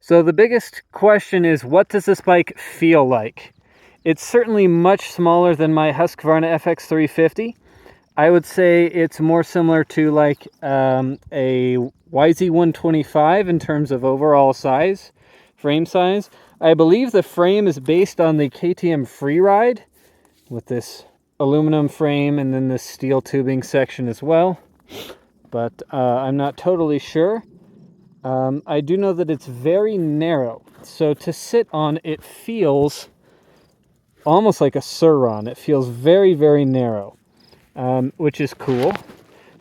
So the biggest question is, what does this bike feel like? It's certainly much smaller than my Husqvarna FX 350. I would say it's more similar to like a YZ125 in terms of overall size, frame size. I believe the frame is based on the KTM FreeRide with this aluminum frame and then this steel tubing section as well. But I'm not totally sure. I do know that it's very narrow. So to sit on, it feels almost like a Sur-Ron. It feels very, very narrow. Which is cool.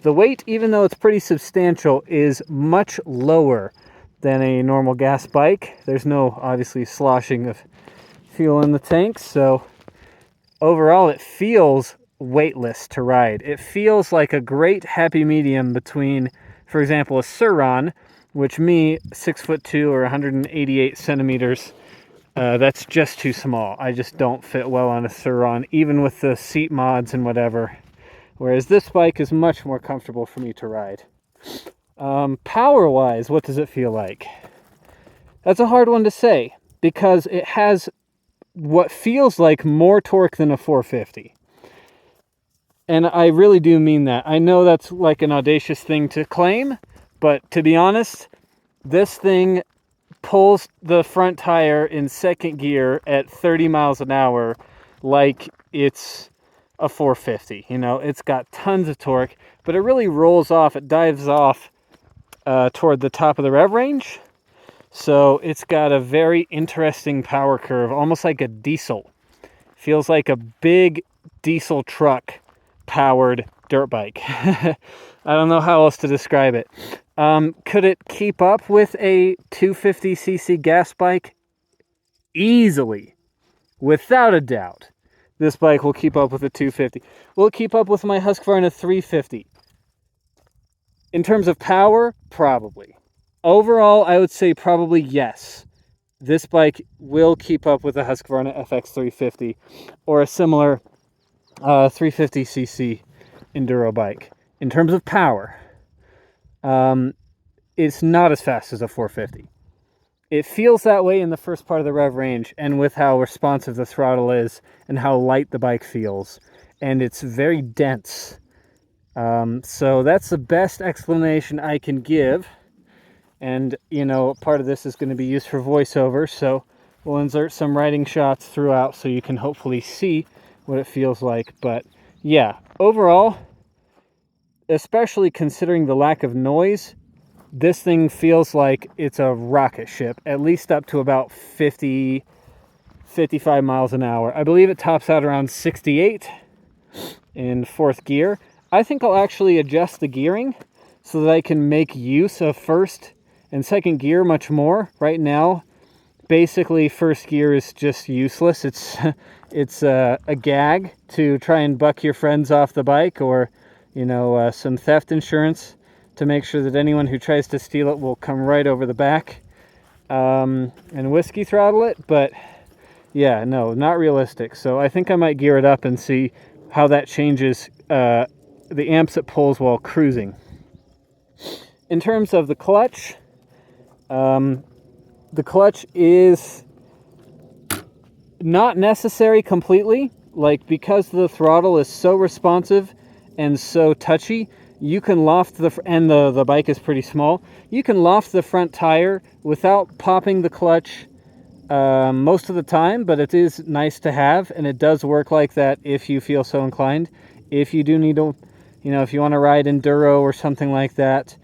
The weight, even though it's pretty substantial, is much lower than a normal gas bike. There's no, obviously, sloshing of fuel in the tanks, so overall it feels weightless to ride. It feels like a great happy medium between, for example, a Sur-Ron, which me, 6'2" or 188 centimeters, that's just too small. I just don't fit well on a Sur-Ron, even with the seat mods and whatever. Whereas this bike is much more comfortable for me to ride. Power-wise, what does it feel like? That's a hard one to say, because it has what feels like more torque than a 450. And I really do mean that. I know that's like an audacious thing to claim, but to be honest, this thing pulls the front tire in second gear at 30 miles an hour like it's a 450. You know, it's got tons of torque, but it really rolls off. It dives off toward the top of the rev range. So it's got a very interesting power curve, almost like a diesel. Feels like a big diesel truck powered dirt bike. I don't know how else to describe it. Could it keep up with a 250cc gas bike? Easily, without a doubt. This bike will keep up with a 250. Will it keep up with my Husqvarna 350? In terms of power, probably. Overall, I would say probably yes. This bike will keep up with a Husqvarna FX 350 or a similar 350cc enduro bike. In terms of power, it's not as fast as a 450. It feels that way in the first part of the rev range, and with how responsive the throttle is and how light the bike feels. And it's very dense. So that's the best explanation I can give. And, you know, part of this is going to be used for voiceover, so we'll insert some riding shots throughout so you can hopefully see what it feels like. But yeah, overall, especially considering the lack of noise, this thing feels like it's a rocket ship, at least up to about 50, 55 miles an hour. I believe it tops out around 68 in fourth gear. I think I'll actually adjust the gearing so that I can make use of first and second gear much more. Right now, basically first gear is just useless. It's a gag to try and buck your friends off the bike, or, you know, some theft insurance to make sure that anyone who tries to steal it will come right over the back and whiskey throttle it. But yeah, no, not realistic. So I think I might gear it up and see how that changes the amps it pulls while cruising. In terms of the clutch is not necessary completely. Like, because the throttle is so responsive and so touchy, you can loft the bike is pretty small. You can loft the front tire without popping the clutch most of the time, but it is nice to have, and it does work like that if you feel so inclined. If you do need to, you know, if you want to ride enduro or something like that,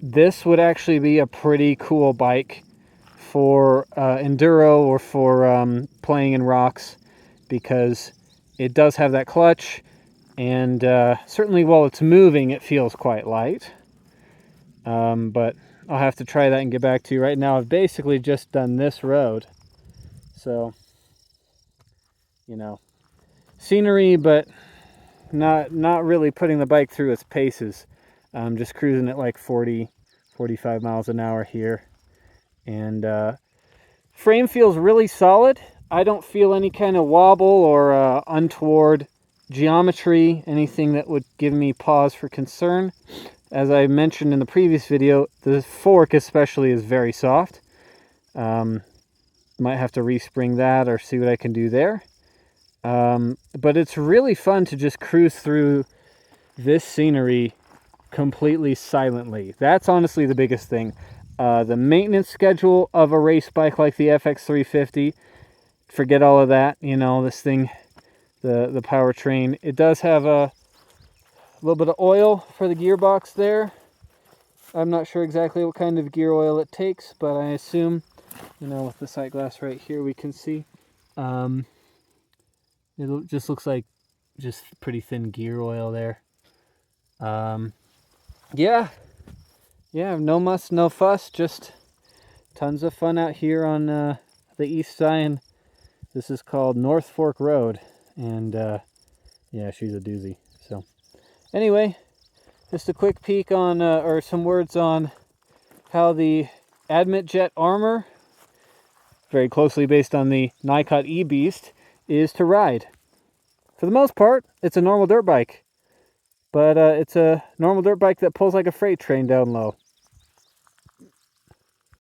this would actually be a pretty cool bike for enduro or for playing in rocks, because it does have that clutch. And certainly while it's moving, it feels quite light. But I'll have to try that and get back to you. Right now, I've basically just done this road. So, you know, scenery, but not really putting the bike through its paces. Just cruising at like 40, 45 miles an hour here. And frame feels really solid. I don't feel any kind of wobble or untoward geometry, anything that would give me pause for concern. As I mentioned in the previous video, the fork especially is very soft. Might have to respring that or see what I can do there. But it's really fun to just cruise through this scenery completely silently. That's honestly the biggest thing. The maintenance schedule of a race bike like the FX350, forget all of that. You know, this thing, the powertrain, it does have a little bit of oil for the gearbox there. I'm not sure exactly what kind of gear oil it takes, but I assume, you know, with the sight glass right here, we can see. It just looks like just pretty thin gear oil there. Yeah, no muss, no fuss, just tons of fun out here on the east side. This is called North Fork Road, and yeah, she's a doozy. So anyway, just a quick peek on, or some words on how the AdmitJet armor, very closely based on the Nicot E-Beast, is to ride. For the most part, it's a normal dirt bike, but it's a normal dirt bike that pulls like a freight train down low.